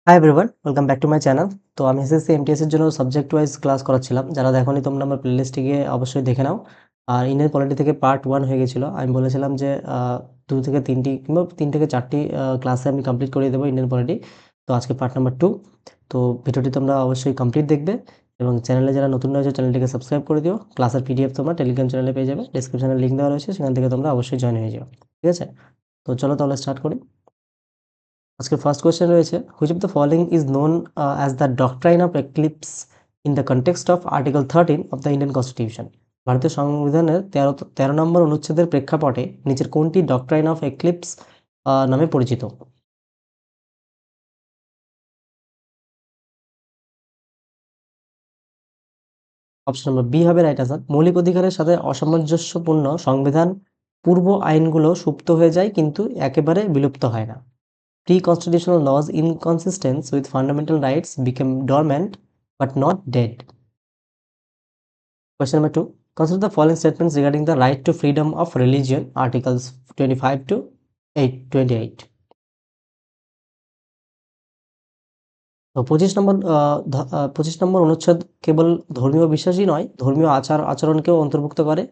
Hi everyone, welcome back to my channel. তো আমি SSC MTS এর জন্য সাবজেক্ট ওয়াইজ ক্লাস করাচ্ছিলাম। যারা দেখোনি তোমরা আমার প্লেলিস্টে গিয়ে অবশ্যই দেখে নাও। আর ইন্ডিয়ান পলিটি থেকে পার্ট 1 হয়ে গেছিল। আমি বলেছিলাম যে 2 থেকে 3টি কিংবা 3 থেকে 4টি ক্লাসে আমি কমপ্লিট করিয়ে দেবো ইন্ডিয়ান পলিটি। তো আজকে পার্ট নাম্বার 2। তো ভিডিওটি তোমরা অবশ্যই কমপ্লিট দেখবে এবং চ্যানেলে যারা নতুন রয়েছে চ্যানেলটিকে সাবস্ক্রাইব করে দিও। ক্লাসের পিডিএফ তোমরা টেলিগ্রাম চ্যানেলে পেয়ে যাবে। ডেসক্রিপশনে লিঙ্ক দেওয়া রয়েছে, সেখান থেকে তোমরা অবশ্যই জয়েন হয়ে যাও। ঠিক আছে? তো চলো তাহলে স্টার্ট করি। আজকের ফার্স্ট কোয়েশ্চেন রয়েছে, which of the following is known as the ডক্ট্রাইন of eclipse in the context of article 13 of the Indian constitution. ভারতীয় সংবিধানের 13 নম্বর অনুচ্ছেদের প্রেক্ষাপটে নিচের কোনটি ডক্ট্রাইন অফ এক্লিপস নামে পরিচিত? অপশন নম্বর বি হবে রাইট আনসার। মৌলিক অধিকারের সাথে অসামঞ্জস্যপূর্ণ সংবিধান পূর্ব আইনগুলো সুপ্ত হয়ে যায় কিন্তু একেবারে বিলুপ্ত হয় না। Pre-constitutional laws inconsistent with fundamental rights become dormant but not dead. Question number 2. Consider the following statements regarding the right to freedom of religion, Articles 25 to 28. তো 25 নম্বর অনুচ্ছেদ কেবল ধর্মীয় বিশ্বাসই নয়, ধর্মীয় আচরণকেও অন্তর্ভুক্ত করে।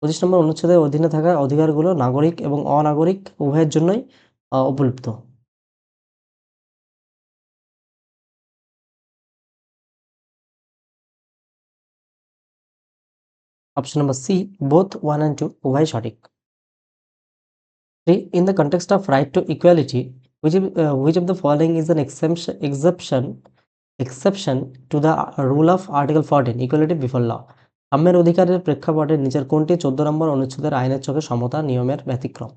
25 নম্বর অনুচ্ছেদের অধীনে থাকা অধিকারগুলো নাগরিক এবং অনাগরিক উভয়ের জন্যই উপলব্ধ। Option number C, both 1 and 2 উভয় সঠিক। 3. In the context of right to equality, which of the following is an exception to the rule of Article 14, equality before law? সাম্যের অধিকারের প্রেক্ষাপটে নিচের কোনটি 14 নম্বর অনুচ্ছেদের আইনের চোখে সমতা নিয়মের ব্যতিক্রম?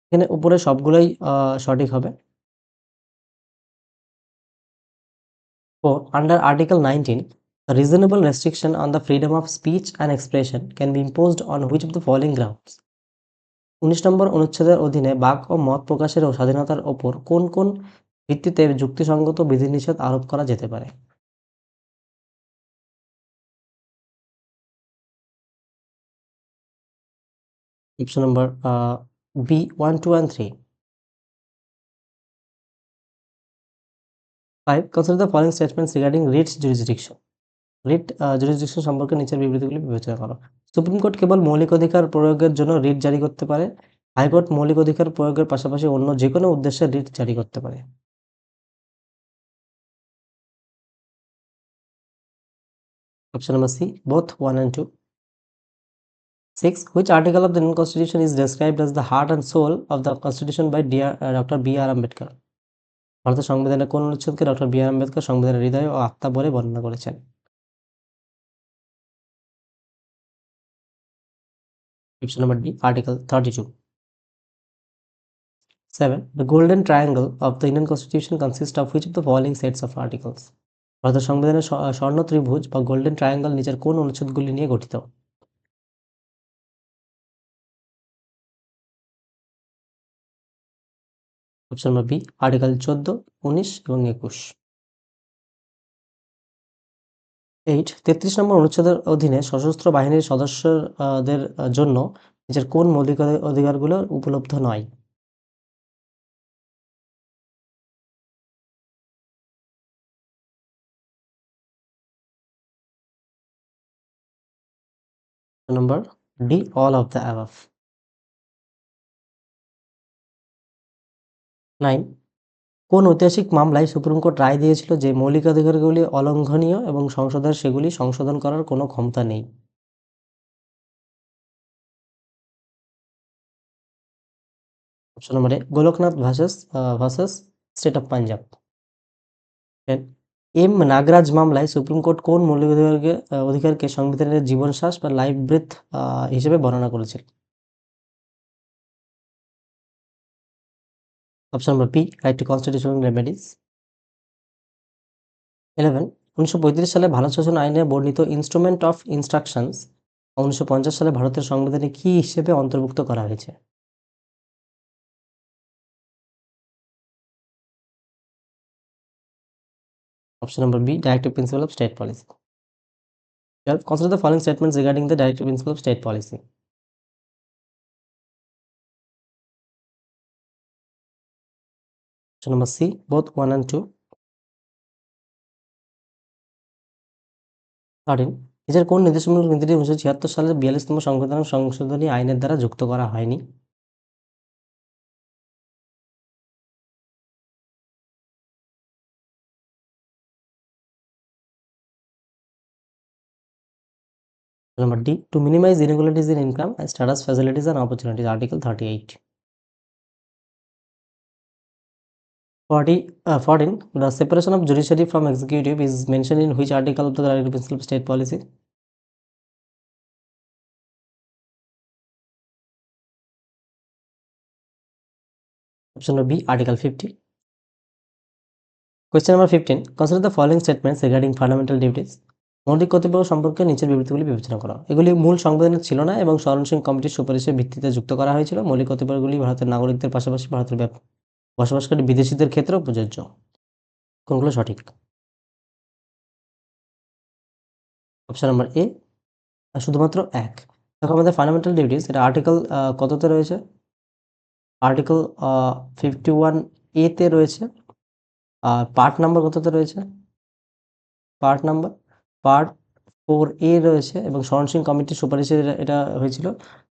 এখানে উপরে সবগুলোই সঠিক হবে। 4. Under Article 19, a reasonable restriction on the freedom of speech and expression can be imposed on which of the following grounds? 19 নম্বর অনুচ্ছেদের অধীনে বাক ও মত প্রকাশের ও স্বাধীনতার ওপর কোন কোন ভিত্তিতে যুক্তিসঙ্গত বিধিনিষেধ আরোপ করা যেতে পারে? Option number B 1, 2 and 3. 5. Consider the following statements regarding writ jurisdiction. Writ jurisdiction সম্পর্কে নিচের বিবৃতিগুলি বিবেচনা করো। সুপ্রিম কোর্ট কেবল মৌলিক অধিকার প্রয়োগের জন্য রিট জারি করতে পারে। হাইকোর্ট মৌলিক অধিকার প্রয়োগের পাশাপাশি অন্য যেকোনো উদ্দেশ্যে রিট জারি করতে পারে। Option number C, both 1 and 2. 6. Which article of the Indian Constitution is described as the heart and soul of the Constitution by Dr. B.R. Ambedkar? ভারতের সংবিধানের কোন অনুচ্ছেদকে ডক্টর বি আর আম্বেদকর সংবিধানের হৃদয় ও আত্মা বলে বর্ণনা করেছেন? Option number D, article 32। 7. The golden triangle of the Indian Constitution consists of which of the following sets of articles? ভারতের সংবিধানের স্বর্ণ ত্রিভুজ বা গোল্ডেন ট্রায়াঙ্গল নিচের কোন অনুচ্ছেদগুলি নিয়ে গঠিত? অপশন নাম্বার বি, আর্টিকেল 14, 19 এবং 21। 8. 33 নম্বর অনুচ্ছেদের অধীনে সশস্ত্র বাহিনীর সদস্যদের জন্য নিচের কোন মৌলিক অধিকারগুলো উপলব্ধ নয়? নম্বর D, all of the above. 9. কোন ঐতিহাসিক মামলায় সুপ্রিম কোর্ট রায় দিয়েছিল যে মৌলিক অধিকারগুলি অলঙ্ঘনীয় এবং সংসদের সেগুলি সংশোধন করার কোনো ক্ষমতা নেই? Option number A, Golaknath versus state of Punjab. 10. M Nagaraj মামলায় সুপ্রিম কোর্ট কোন মৌলিক অধিকারকে সংবিধানের জীবনশ্বাস বা লাইফ ব্রেথ হিসেবে বর্ণনা করেছিল? Option number B, right to constitutional remedies. 11. 1935 সালে ভারত শাসন আইনে বর্ণিত ইনস্ট্রুমেন্ট অফ ইনস্ট্রাকশনস 1950 সালে ভারতের সংবিধানে কি হিসেবে অন্তর্ভুক্ত করা হয়েছে? Option number B, directive principle of state policy. 12. Consider the following statements regarding the directive principle of state policy. Option number C, both 1 and 2. 13. নিচের কোন নির্দেশমূলক নীতিটি 1976 সালের 42তম সংশোধনী আইনের দ্বারা যুক্ত করা হয়নি? Number D, to minimize inequalities in income, status, facilities and opportunities, Article 38. 14. The separation of judiciary from executive is mentioned in which article of the Directive Principle of State Policy? Option number B, Article 50. Question number 15. Consider the following statements regarding fundamental duties. মৌলিক কর্তব্য সম্পর্কে নিচের বিবৃতিগুলি বিবেচনা করা। এগুলি মূল সংবিধানে ছিল না এবং শরণসিং কমিটির সুপারিশের ভিত্তিতে যুক্ত করা হয়েছিল। মৌলিক কর্তব্যগুলি ভারতের নাগরিকদের পাশাপাশি ভারতের বসবাসকারী বিদেশিদের ক্ষেত্রেও প্রযোজ্য। কোনগুলো সঠিক? অপশন নাম্বার এ, শুধুমাত্র 1। দেখো আমাদের ফান্ডামেন্টাল ডিউটিস এটা আর্টিকেল কততে রয়েছে? আর্টিকেল 51 এ তে রয়েছে। আর পার্ট নাম্বার কততে রয়েছে? পার্ট নাম্বার 4 এ রয়েছে এবং শরণসিং কমিটির সুপারিশে এটা হয়েছিল।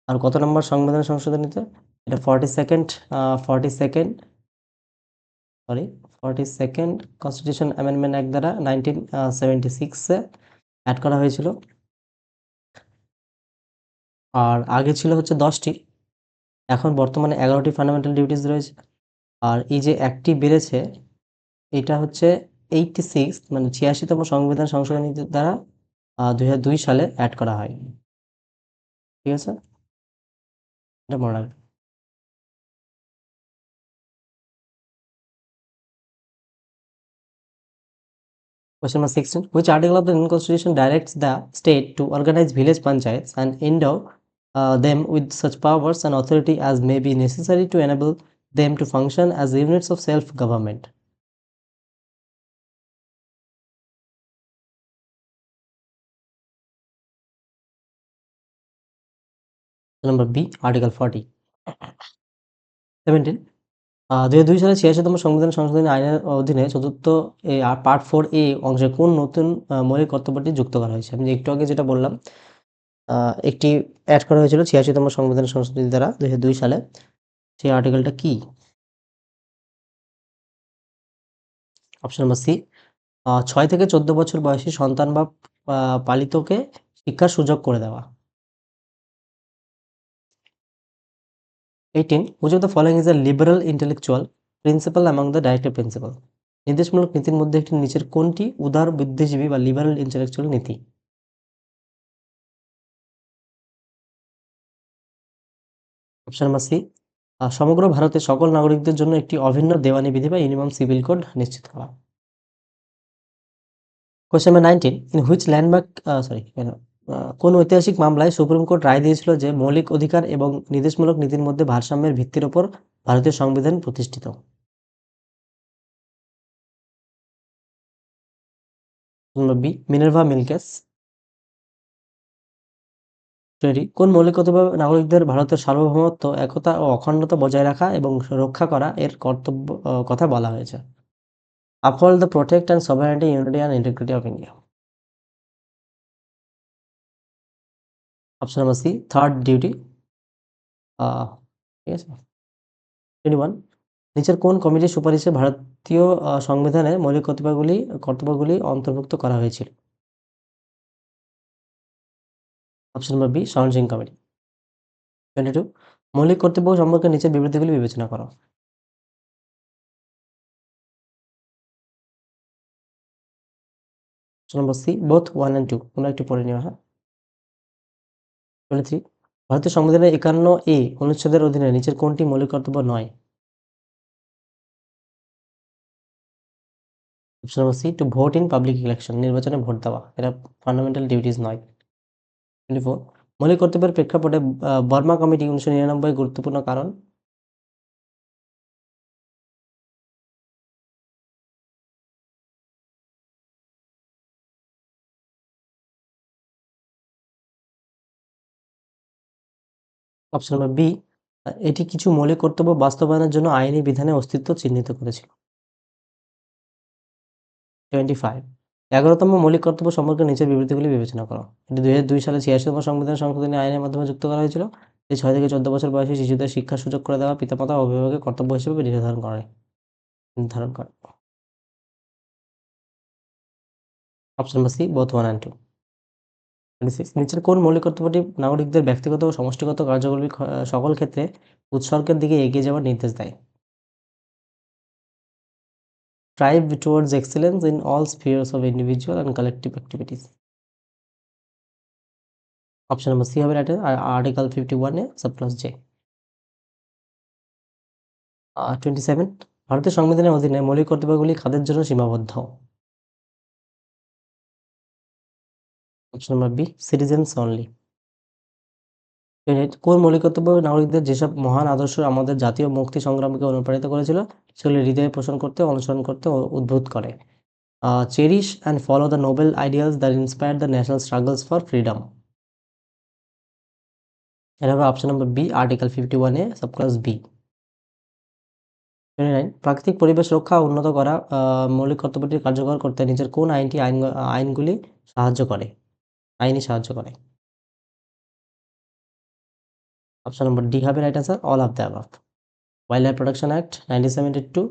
আর কত নম্বর সংবিধান সংশোধনীতে? এটা 42nd কনস্টিটিউশন অ্যামেন্ডমেন্ট অ্যাক্ট দ্বারা 1976 এ অ্যাড করা হয়েছিল। আর আগে ছিল হচ্ছে 10টি, এখন বর্তমানে 11টি ফান্ডামেন্টাল ডিউটিস রয়েছে। আর এই যে একটি বেড়েছে এটা হচ্ছে 86 মানে 86তম সংবিধান সংশোধনী দ্বারা 2002 সালে অ্যাড করা হয়। ঠিক আছে, এটা মনে রাখবেন। Question number 16. Which article of the Indian Constitution directs the state to organize village panchayats and endow them with such powers and authority as may be necessary to enable them to function as units of self-government? Number B, Article 40. 17. 2002 সালে 86তম সংবিধান সংশোধনী আইনের অধীনে চতুর্থ part 4A অংশে কোন নতুন মৌলিক কর্তব্যটি যুক্ত করা হয়েছে? আমি একটু আগে যেটা বললাম, একটি অ্যাড করা হয়েছিল 86তম সংবিধান সংশোধনী দ্বারা 2002 সালে। সেই আর্টিকেলটা কি? অপশন নাম্বার সি, 6 থেকে 14 বছর বয়সী সন্তান বা পালিতকে শিক্ষার সুযোগ করে দেওয়া। 18. Which of the following is a liberal intellectual principle among the directive principle? নির্দেশমূলক নীতির মধ্যে একটি নিচের কোনটি উদার বুদ্ধিজীবী বা লিবারাল ইন্টেলেকচুয়াল নীতি? অপশন নাম্বার সি, সমগ্র ভারতের সকল নাগরিকদের জন্য একটি অভিন্ন দেওয়ানি বিধি বা ইউনিফর্ম সিভিল কোড নিশ্চিত করা। Question number 19. In which landmark কোন ঐতিহাসিক মামলায় সুপ্রিম কোর্ট রায় দিয়েছিল যে মৌলিক অধিকার এবং নির্দেশমূলক নীতির মধ্যে ভারসাম্যের ভিত্তির ওপর ভারতীয় সংবিধান প্রতিষ্ঠিত? Number B, Minerva Mills case. 20. কোন মৌলিক কর্তব্য নাগরিকদের ভারতের সার্বভৌমত্ব, একতা ও অখণ্ডতা বজায় রাখা এবং রক্ষা করা এর কর্তব্য কথা বলা হয়েছে? Uphold the protect and sovereignty, unity and integrity of India. Option number C, third duty. ঠিক আছে। 21. নিচের কোন কমিটির সুপারিশে ভারতীয় সংবিধানে মৌলিক কর্তব্যগুলি অন্তর্ভুক্ত করা হয়েছিল? অপশন নাম্বার বি, শরণ সিং কমিটি। 22. মৌলিক কর্তব্য সম্পর্কে নিচের বিবৃতিগুলি বিবেচনা করো। Option number C, both 1 and 2। তোমরা একটু পড়ে নিও, হ্যাঁ। 23. ভারতীয় সংবিধানের 51A অনুচ্ছেদের অধীনে নিচের কোনটি মৌলিক কর্তব্য নয়? Option number C, to vote in public election, নির্বাচনে ভোট দেওয়া। এটা ফান্ডামেন্টাল ডিউটিস নয়। 24. মৌলিক কর্তব্যের প্রেক্ষাপটে বর্মা কমিটি 1999 গুরুত্বপূর্ণ কারণ? অপশন নাম্বার বি, এটি কিছু মৌলিক কর্তব্য বাস্তবায়নের জন্য আইনি বিধানে অস্তিত্ব চিহ্নিত করেছিল। 25 11তম মৌলিক কর্তব্য সম্পর্কে নিচের বিবৃতিগুলি বিবেচনা করো। এটি 2002 সালে 86তম সংবিধান সংশোধনী আইনের মাধ্যমে যুক্ত করা হয়েছিল। এই 6 থেকে 14 বছর বয়সী শিশুদের শিক্ষার সুযোগ করে দেওয়া পিতামাতা ও অভিভাবকের কর্তব্য হিসেবে নির্ধারণ করে। Option number C both 1 and 2। 26 নিচের কোন মৌলিক কর্তব্যটি নাগরিকদের ব্যক্তিগত ও সমষ্টিগত কার্যকলাপ সকল ক্ষেত্রে উৎসর্গের দিকে এগিয়ে যাওয়ার নির্দেশ দেয়? Strive towards excellence in all spheres of individual and collective activities। Option number C হবে right article 51 A subclause J. 27 ভারতের সংবিধানের অধীনে মৌলিক কর্তব্যগুলি কাদের জন্য সীমাবদ্ধ? Option number B citizens only. কোন মৌলিক কর্তব্য নাগরিকদের যেসব মহান আদর্শ আমাদের জাতীয় মুক্তি সংগ্রামকে অনুপ্রাণিত করেছিল সেগুলি হৃদয়ে পোষণ করতে, অনুসরণ করতে ও উদ্বুদ্ধ করে? Cherish and follow the Nobel ideals that inspire the national struggles for freedom. এটা হবে option number B article 51 A subclause B. 29 প্রাকৃতিক পরিবেশ রক্ষা ও উন্নত করা মৌলিক কর্তব্যটি কার্যকর করতে নিচের কোন আইনগুলি আইনি সাহায্য করে? অপশন নাম্বার ডি হবে right answer all of the above. Wild life protection act 1972,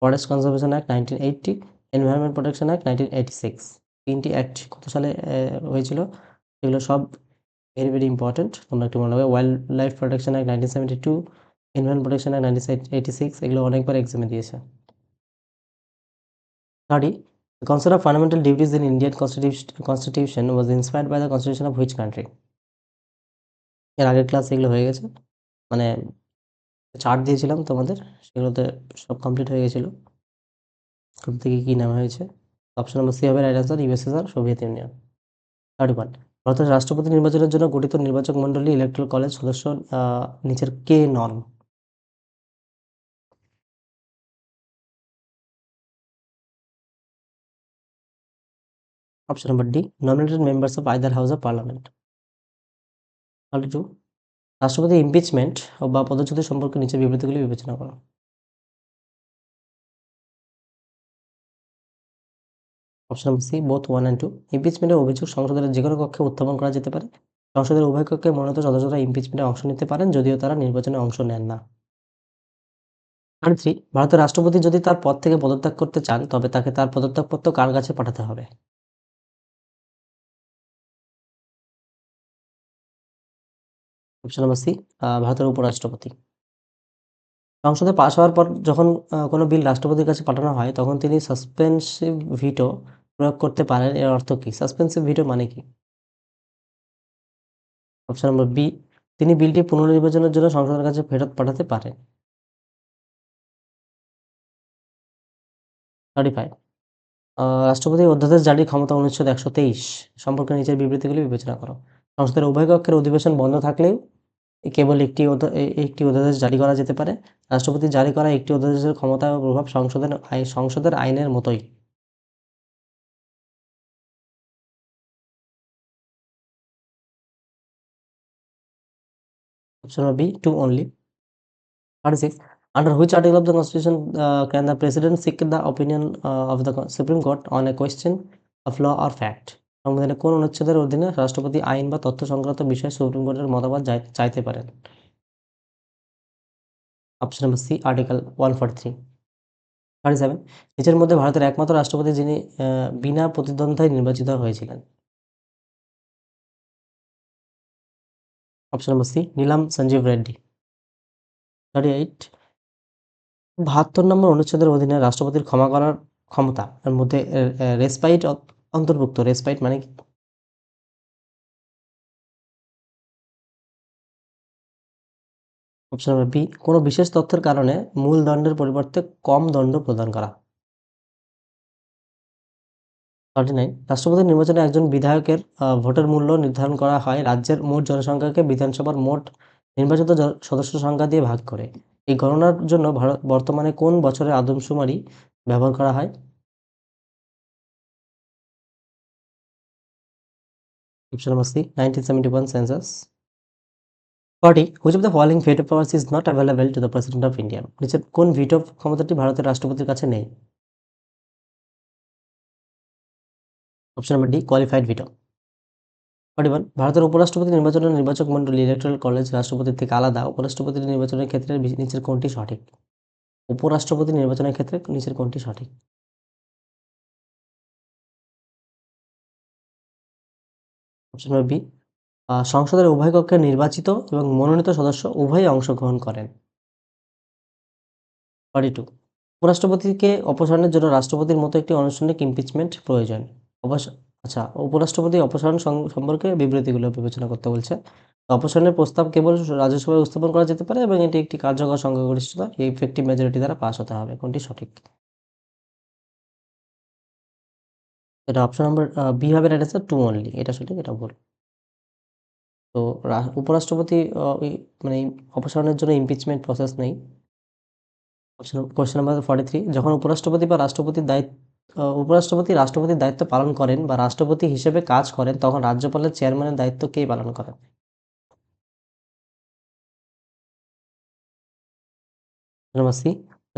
forest conservation act 1980, environment protection act 1986। 3টি অ্যাক্ট কত সালে হয়েছিল? এগুলো সব ভেরি, ভেরি ইম্পর্টেন্ট। তোমরা একটু মনে রাখবে। Wild life protection act 1972, environment protection act 1986 এগুলো অনেকবার এক্সামে দিয়েছে। 30 The concept of fundamental duties in Indian constitution was inspired by the constitution of which country? এর আগের ক্লাস এগুলো হয়ে গেছে। মানে চার্ট দিয়েছিলাম তোমাদের, সেগুলোতে সব কমপ্লিট হয়ে গেছিল। কোথা থেকে কি নেওয়া হয়েছে? অপশন নাম্বার সি হবে right answer USSR, Soviet union. 31 ভারতের রাষ্ট্রপতি নির্বাচনের জন্য গঠিত নির্বাচক মণ্ডলী ইলেকট্রাল কলেজ সদস্য নিচের কে নন? Option number D nominated members of either house of Parliament. 32 রাষ্ট্রপতি ইমপিচমেন্ট বা পদচ্যুতি সম্পর্কে নিচের বিবৃতিগুলি বিবেচনা করো। Option number C both 1 and 2 ইমপিচমেন্টের অভিযোগ সংসদের যেকোনো কক্ষে উত্থাপন করা যেতে পারে। সংসদের উভয় কক্ষে মনোনীত সদস্যরা ইমপিচমেন্টে অংশ নিতে পারেন যদিও তারা নির্বাচনে অংশ নেন না। 33 ভারতের রাষ্ট্রপতি যদি তার পদ থেকে পদত্যাগ করতে চান তবে তাকে তার পদত্যাগপত্র কার কাছে পাঠাতে হবে? অপশন নাম্বার সি ভারতের উপরাষ্ট্রপতি। সংসদে পাস হওয়ার পর যখন কোনো বিল রাষ্ট্রপতির কাছে পাঠানো হয় তখন তিনি সাসপেনসিভ ভিটো প্রয়োগ করতে পারেন। এর অর্থ কি? সাসপেনসিভ ভিটো মানে কি? অপশন নাম্বার বি তিনি বিলটি পুনর্নির্বাচনের জন্য সংসদের কাছে ফেরত পাঠাতে পারেন। 35 রাষ্ট্রপতির অধ্যাদেশ জারির ক্ষমতা অনুচ্ছেদ 123 সম্পর্কে নিচের বিবৃতিগুলি বিবেচনা করো। সংসদের উভয় কক্ষের অধিবেশন বন্ধ থাকলেও কেবল একটি অধ্যাদেশ জারি করা যেতে পারে। রাষ্ট্রপতির জারি করা একটি অধ্যাদেশের ক্ষমতা ও প্রভাব সংসদের আইনের মতোই। Option number B two only. 36 under which article of the constitution can the president seek the opinion of the supreme court on a question of law or fact? সংবিধানের কোন অনুচ্ছেদের অধীনে রাষ্ট্রপতি আইন বা তথ্য সংক্রান্ত বিষয়ে সুপ্রিম কোর্টের মতামত চাইতে পারেন? Option number C article 143। 37 নিচের মধ্যে ভারতের একমাত্র রাষ্ট্রপতি যিনি বিনা প্রতিদ্বন্দ্বিতায় নির্বাচিত হয়েছিলেন? অপশন নাম্বার সি নীলাম সঞ্জীব রেড্ডি। 38 72 নম্বর অনুচ্ছেদের অধীনে রাষ্ট্রপতির ক্ষমা করার ক্ষমতা এর মধ্যে রেসপাইট অন্তর্ভুক্ত। রেসপাইট মানে কি? অপশন নাম্বার বি কোনো বিশেষ তথ্যের কারণে মূল দণ্ডের পরিবর্তে কম দণ্ড প্রদান করা। 39 রাষ্ট্রপতি নির্বাচনে একজন বিধায়কের ভোটের মূল্য নির্ধারণ করা হয় রাজ্যের মোট জনসংখ্যাকে বিধানসভার মোট নির্বাচিত সদস্য সংখ্যা দিয়ে ভাগ করে। এই গণনার জন্য বর্তমানে কোন বছরের আদমশুমারি ব্যবহার করা হয়? Option number C 1971 census. 40 which of the following veto powers is not available to the president of India? নিচের কোন ভিটো ক্ষমতাটি ভারতের রাষ্ট্রপতির কাছে নেই? Option number D qualified veto. 41 ভারতের উপরাষ্ট্রপতি নির্বাচনের নির্বাচক মণ্ডলী ইলেকটোরাল কলেজ রাষ্ট্রপতির থেকে আলাদা। উপরাষ্ট্রপতির নির্বাচনের ক্ষেত্রে নিচের কোনটি সঠিক? উপরাষ্ট্রপতি নির্বাচনের ক্ষেত্রে নিচের কোনটি সঠিক? অপশন নাম্বার বি সংসদের উভয় কক্ষের নির্বাচিত এবং মনোনীত সদস্য উভয়ই অংশগ্রহণ করেন। 42 উপরাষ্ট্রপতিকে অপসারণের জন্য রাষ্ট্রপতির মতো একটি আনুষ্ঠানিক ইমপিচমেন্ট প্রয়োজন। অবস আচ্ছা, উপরাষ্ট্রপতি অপসারণ সম্পর্কে বিবৃতিগুলো বিবেচনা করতে বলছে। অপসারণের প্রস্তাব কেবল রাজ্যসভায় উপস্থাপন করা যেতে পারে এবং এটি একটি কার্যকর সংখ্যাগরিষ্ঠতা ইফেক্টিভ মেজরিটি দ্বারা পাস হতে হবে। কোনটি সঠিক? এটা অপশন নাম্বার বি হবে রাইট অ্যান্সার, 2 অনলি। এটা সঠিক, এটা ভুল। তো উপরাষ্ট্রপতি ই মানে অপসারণের জন্য ইমপিচমেন্ট প্রসেস নেই। কোয়েশ্চেন নাম্বার 43 যখন উপরাষ্ট্রপতি বা রাষ্ট্রপতির উপরাষ্ট্রপতি রাষ্ট্রপতির দায়িত্ব পালন করেন বা রাষ্ট্রপতি হিসেবে কাজ করেন তখন রাজ্যপালের চেয়ারম্যানের দায়িত্ব কে পালন করেন? Number C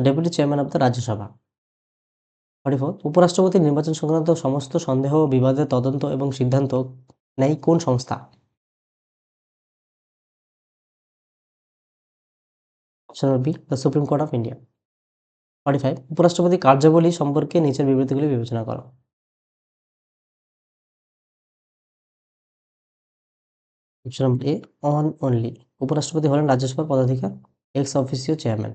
deputy chairman of the Rajya Sabha. 44 উপরাষ্ট্রপতির নির্বাচন সংক্রান্ত সমস্ত সন্দেহ ও বিবাদের তদন্ত এবং সিদ্ধান্ত নেয় কোন সংস্থা? Option number B the supreme court of India. 45 উপরাষ্ট্রপতির কার্যাবলী সম্পর্কে নিচের বিবৃতিগুলি বিবেচনা করো। Option number A on only উপরাষ্ট্রপতি হলেন রাজ্যসভার পদাধিকার এক্স অফিসিও চেয়ারম্যান।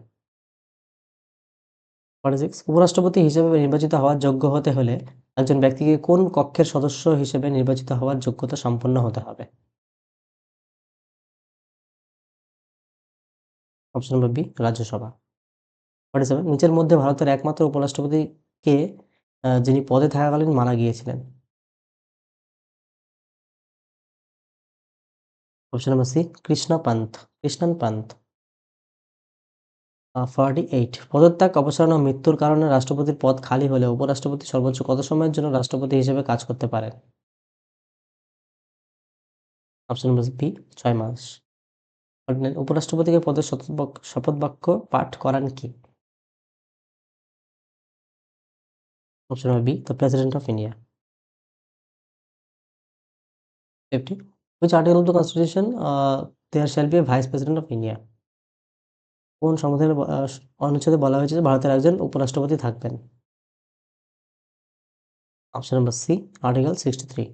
46 উপরাষ্ট্রপতি হিসেবে নির্বাচিত হওয়ার যোগ্য হতে হলে একজন ব্যক্তিকে কোন কক্ষের সদস্য হিসেবে নির্বাচিত হওয়ার যোগ্যতা সম্পন্ন হতে হবে? Option number B Rajya Sabha. 47 নিচের মধ্যে ভারতের একমাত্র উপরাষ্ট্রপতি কে যিনি পদে থাকাকালীন মারা গিয়েছিলেন? অপশন নম্বর সি কৃষ্ণান পান্থ। 48 পদত্যাগ, অপসারণ ও মৃত্যুর কারণে রাষ্ট্রপতির পদ খালি হলে উপরাষ্ট্রপতি সর্বোচ্চ কত সময়ের জন্য রাষ্ট্রপতি হিসেবে কাজ করতে পারেন? অপশন নম্বর বি 6 মাস। 49 উপরাষ্ট্রপতিকে পদের শপথ বাক্য পাঠ করান কে? Option number B the President of India. 50 which article of the constitution there shall be a vice president of India? কোন সংবিধানের অনুচ্ছেদে বলা হয়েছে যে ভারতের একজন উপরাষ্ট্রপতি থাকবেন? Option number C article 63।